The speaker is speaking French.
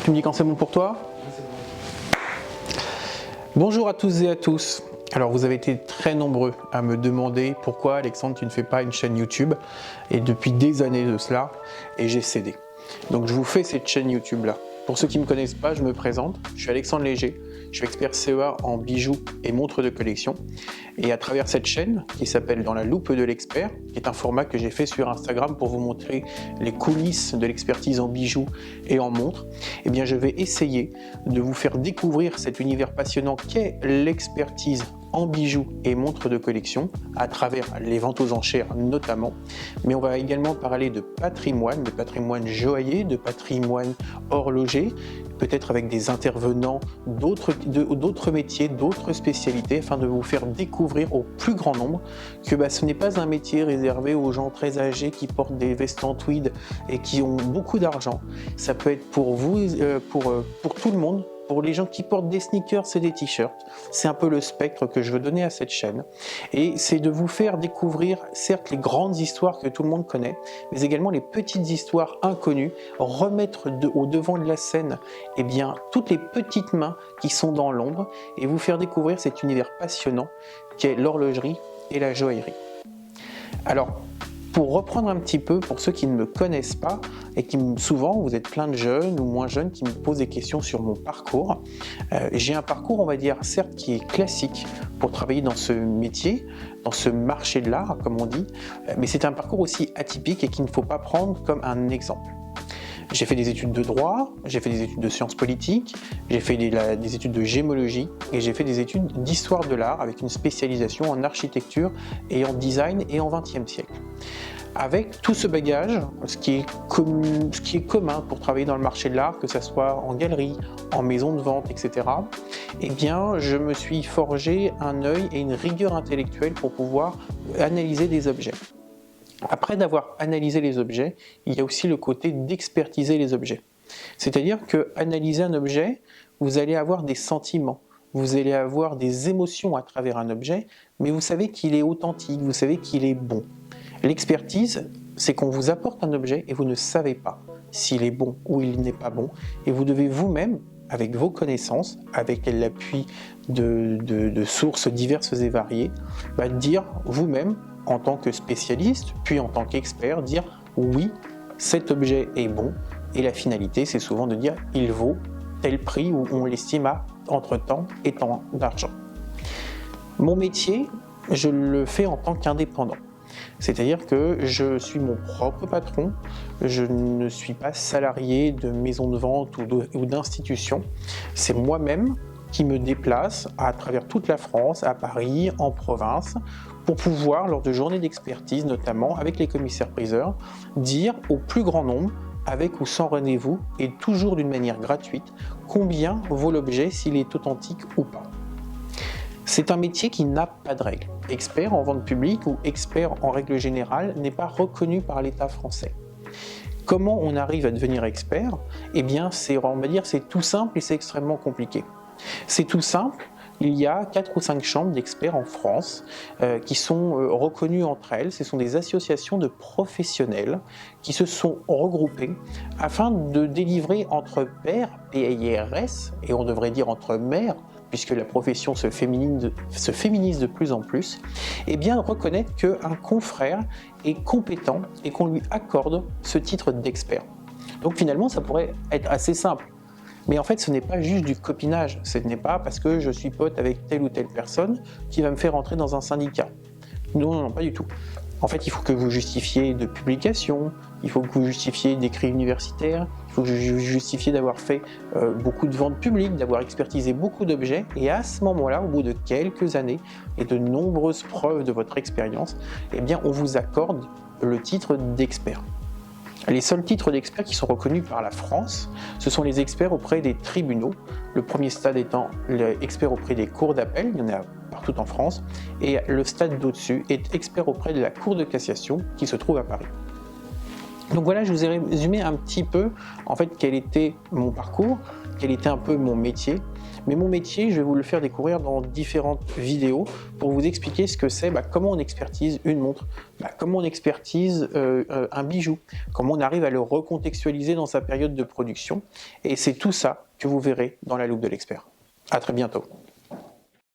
Tu me dis quand c'est bon pour toi? Bonjour à tous et à tous. Alors vous avez été très nombreux à me demander pourquoi Alexandre tu ne fais pas une chaîne YouTube, et depuis des années de cela, et j'ai cédé. Donc je vous fais cette chaîne YouTube là. Pour ceux qui ne me connaissent pas, je me présente, je suis Alexandre Léger, je suis expert CEA en bijoux et montres de collection, et à travers cette chaîne qui s'appelle Dans la loupe de l'expert, qui est un format que j'ai fait sur Instagram pour vous montrer les coulisses de l'expertise en bijoux et en montres, eh bien je vais essayer de vous faire découvrir cet univers passionnant qu'est l'expertise en bijoux et montres de collection, à travers les ventes aux enchères notamment, mais on va également parler de patrimoine joaillier, de patrimoine horloger, peut-être avec des intervenants d'autres métiers, d'autres spécialités, afin de vous faire découvrir au plus grand nombre que ce n'est pas un métier réservé aux gens très âgés qui portent des vestes en tweed et qui ont beaucoup d'argent. Ça peut être pour vous, pour tout le monde. Pour les gens qui portent des sneakers et des t-shirts, c'est un peu le spectre que je veux donner à cette chaîne. Et c'est de vous faire découvrir, certes, les grandes histoires que tout le monde connaît, mais également les petites histoires inconnues, remettre au devant de la scène toutes les petites mains qui sont dans l'ombre, et vous faire découvrir cet univers passionnant qu'est l'horlogerie et la joaillerie. Alors, pour reprendre un petit peu, pour ceux qui ne me connaissent pas, et qui souvent, vous êtes plein de jeunes ou moins jeunes qui me posent des questions sur mon parcours. J'ai un parcours, on va dire, certes, qui est classique pour travailler dans ce métier, dans ce marché de l'art, comme on dit, mais c'est un parcours aussi atypique et qu'il ne faut pas prendre comme un exemple. J'ai fait des études de droit, j'ai fait des études de sciences politiques, j'ai fait des études de gémologie et j'ai fait des études d'histoire de l'art avec une spécialisation en architecture et en design et en XXe siècle. Avec tout ce bagage, ce qui est commun pour travailler dans le marché de l'art, que ce soit en galerie, en maison de vente, etc., eh bien, je me suis forgé un œil et une rigueur intellectuelle pour pouvoir analyser des objets. Après d'avoir analysé les objets, il y a aussi le côté d'expertiser les objets. C'est-à-dire qu'analyser un objet, vous allez avoir des sentiments, vous allez avoir des émotions à travers un objet, mais vous savez qu'il est authentique, vous savez qu'il est bon. L'expertise, c'est qu'on vous apporte un objet et vous ne savez pas s'il est bon ou il n'est pas bon, et vous devez vous-même, avec vos connaissances, avec l'appui de sources diverses et variées, dire vous-même, en tant que spécialiste, puis en tant qu'expert, dire oui, cet objet est bon, et la finalité, c'est souvent de dire il vaut tel prix ou on l'estime à entre temps et tant d'argent. Mon métier, je le fais en tant qu'indépendant. C'est-à-dire que je suis mon propre patron, je ne suis pas salarié de maison de vente ou d'institution, c'est moi-même qui me déplace à travers toute la France, à Paris, en province, pour pouvoir, lors de journées d'expertise, notamment avec les commissaires-priseurs, dire au plus grand nombre, avec ou sans rendez-vous, et toujours d'une manière gratuite, combien vaut l'objet, s'il est authentique ou pas. C'est un métier qui n'a pas de règles. Expert en vente publique ou expert en règle générale n'est pas reconnu par l'État français. Comment on arrive à devenir expert? Eh bien, c'est tout simple et c'est extrêmement compliqué. C'est tout simple, il y a 4 ou 5 chambres d'experts en France qui sont reconnues entre elles. Ce sont des associations de professionnels qui se sont regroupés afin de délivrer entre pairs, P-A-I-R-S, et on devrait dire entre mères, puisque la profession se féminise de plus en plus, et bien reconnaître qu'un confrère est compétent et qu'on lui accorde ce titre d'expert. Donc finalement, ça pourrait être assez simple. Mais en fait, ce n'est pas juste du copinage. Ce n'est pas parce que je suis pote avec telle ou telle personne qui va me faire entrer dans un syndicat. Non, pas du tout. En fait, il faut que vous justifiez de publications, il faut que vous justifiez d'écrits universitaires, il faut que vous justifiez d'avoir fait beaucoup de ventes publiques, d'avoir expertisé beaucoup d'objets. Et à ce moment-là, au bout de quelques années et de nombreuses preuves de votre expérience, eh bien, on vous accorde le titre d'expert. Les seuls titres d'experts qui sont reconnus par la France, ce sont les experts auprès des tribunaux. Le premier stade étant l'expert auprès des cours d'appel, il y en a partout en France, et le stade d'au-dessus est expert auprès de la Cour de cassation qui se trouve à Paris. Donc voilà, je vous ai résumé un petit peu en fait quel était mon parcours, quel était un peu mon métier, Mais mon métier, je vais vous le faire découvrir dans différentes vidéos pour vous expliquer ce que c'est, comment on expertise une montre, comment on expertise un bijou, comment on arrive à le recontextualiser dans sa période de production. Et c'est tout ça que vous verrez dans la loupe de l'expert. À très bientôt.